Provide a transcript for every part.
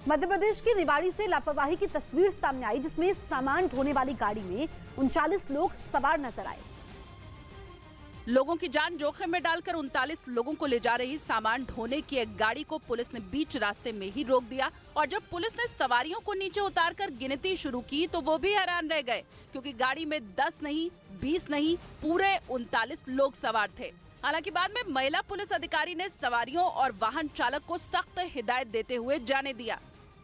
मध्य प्रदेश के निवाड़ी से लापरवाही की तस्वीर सामने आई, जिसमें सामान ढोने वाली गाड़ी में 39 लोग सवार नजर आए। लोगों की जान जोखिम में डालकर 39 लोगों को ले जा रही सामान ढोने की एक गाड़ी को पुलिस ने बीच रास्ते में ही रोक दिया और जब पुलिस ने सवारियों को नीचे उतारकर गिनती शुरू की तो वो भी हैरान रह गए, क्योंकि गाड़ी में 10 नहीं, 20 नहीं, पूरे 39 लोग सवार थे। हालांकि बाद में महिला पुलिस अधिकारी ने सवारियों और वाहन चालक को सख्त हिदायत देते हुए जाने दिया।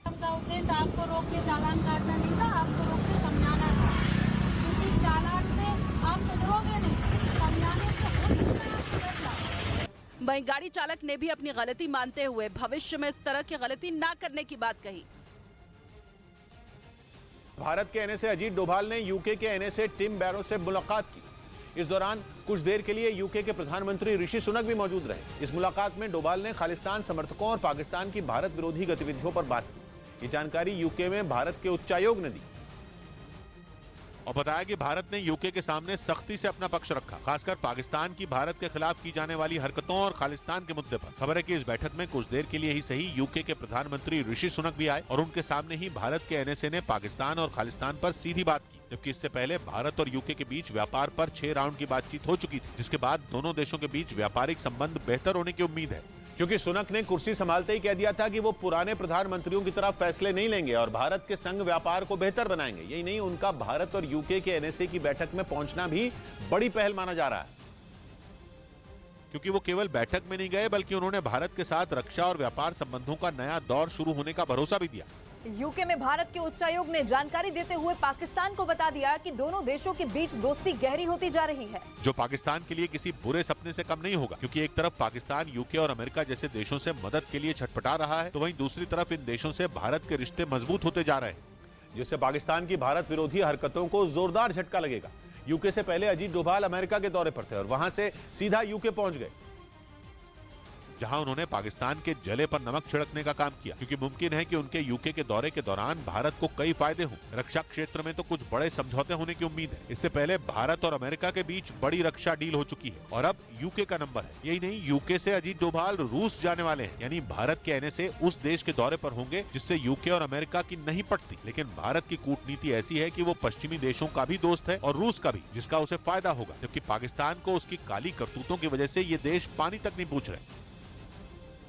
आपका उद्देश्य आपको रोक के चालान काटना नहीं था, आपको रोक के समझाना था, क्योंकि चालान से आप सुधरोगे नहीं, समझाने से हो सकता है आपको बदला। वहीं गाड़ी चालक ने भी अपनी गलती मानते हुए भविष्य में इस तरह की गलती न करने की बात कही। भारत के एनएसए अजीत डोभाल ने यूके के एनएसए टिम बैरो से मुलाकात की। इस दौरान कुछ देर के लिए यूके के प्रधानमंत्री ऋषि सुनक भी मौजूद रहे। इस मुलाकात में डोभाल ने खालिस्तान समर्थकों और पाकिस्तान की भारत विरोधी गतिविधियों पर बात की। ये जानकारी यूके में भारत के उच्चायोग ने दी और बताया कि भारत ने यूके के सामने सख्ती से अपना पक्ष रखा, खासकर पाकिस्तान की भारत के खिलाफ की जाने वाली हरकतों और खालिस्तान के मुद्दे पर। खबर है कि इस बैठक में कुछ देर के लिए ही सही यूके के प्रधानमंत्री ऋषि सुनक भी आए और उनके सामने ही भारत के एनएसए ने पाकिस्तान और खालिस्तान पर सीधी बात की, जबकि इससे पहले भारत और यूके के बीच व्यापार पर 6 राउंड की बातचीत हो चुकी थी, जिसके बाद दोनों देशों के बीच व्यापारिक संबंध बेहतर होने की उम्मीद है। क्योंकि सुनक ने कुर्सी संभालते ही कह दिया था कि वो पुराने प्रधानमंत्रियों की तरह फैसले नहीं लेंगे और भारत के संग व्यापार को बेहतर बनाएंगे। यही नहीं, उनका भारत और यूके के एनएसए की बैठक में पहुंचना भी बड़ी पहल माना जा रहा है, क्योंकि वो केवल बैठक में नहीं गए बल्कि उन्होंने भारत के साथ रक्षा और व्यापार संबंधों का नया दौर शुरू होने का भरोसा भी दिया। यूके में भारत के उच्चायोग ने जानकारी देते हुए पाकिस्तान को बता दिया कि दोनों देशों के बीच दोस्ती गहरी होती जा रही है, जो पाकिस्तान के लिए किसी बुरे सपने से कम नहीं होगा, क्योंकि एक तरफ पाकिस्तान यूके और अमेरिका जैसे देशों से मदद के लिए छटपटा रहा है, तो वहीं दूसरी तरफ इन देशों से भारत के रिश्ते मजबूत होते जा रहे हैं, जिससे पाकिस्तान की भारत विरोधी हरकतों को जोरदार झटका लगेगा। यूके से पहले अजीत डोभाल अमेरिका के दौरे पर थे और वहां से सीधा यूके पहुंच गए, जहां उन्होंने पाकिस्तान के जले पर नमक छिड़कने का काम किया, क्योंकि मुमकिन है कि उनके यूके के दौरे के दौरान भारत को कई फायदे हों। रक्षा क्षेत्र में तो कुछ बड़े समझौते होने की उम्मीद है। इससे पहले भारत और अमेरिका के बीच बड़ी रक्षा डील हो चुकी है और अब यूके का नंबर है। यही नहीं, यूके से अजीत डोभाल रूस जाने वाले हैं, यानी भारत के एनएसए उस देश के दौरे पर होंगे जिससे यूके और अमेरिका की नहीं पटती। लेकिन भारत की कूटनीति ऐसी है कि वो पश्चिमी देशों का भी दोस्त है और रूस का भी, जिसका उसे फायदा होगा, जबकि पाकिस्तान को उसकी काली करतूतों की वजह से ये देश पानी तक नहीं पूछ रहे।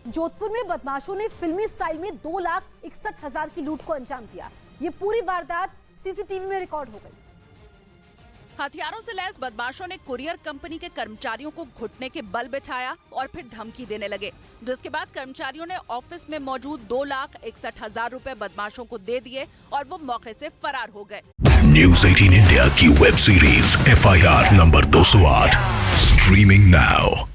जोधपुर में बदमाशों ने फिल्मी स्टाइल में 2,61,000 की लूट को अंजाम दिया। ये पूरी वारदात सीसीटीवी में रिकॉर्ड हो गई। हथियारों से लैस बदमाशों ने कुरियर कंपनी के कर्मचारियों को घुटने के बल बिछाया और फिर धमकी देने लगे, जिसके बाद कर्मचारियों ने ऑफिस में मौजूद 2,61,000 रुपए बदमाशों को दे दिए और वो मौके से फरार हो गए। न्यूज़ 18 इंडिया की web series FIR number 208 streaming now.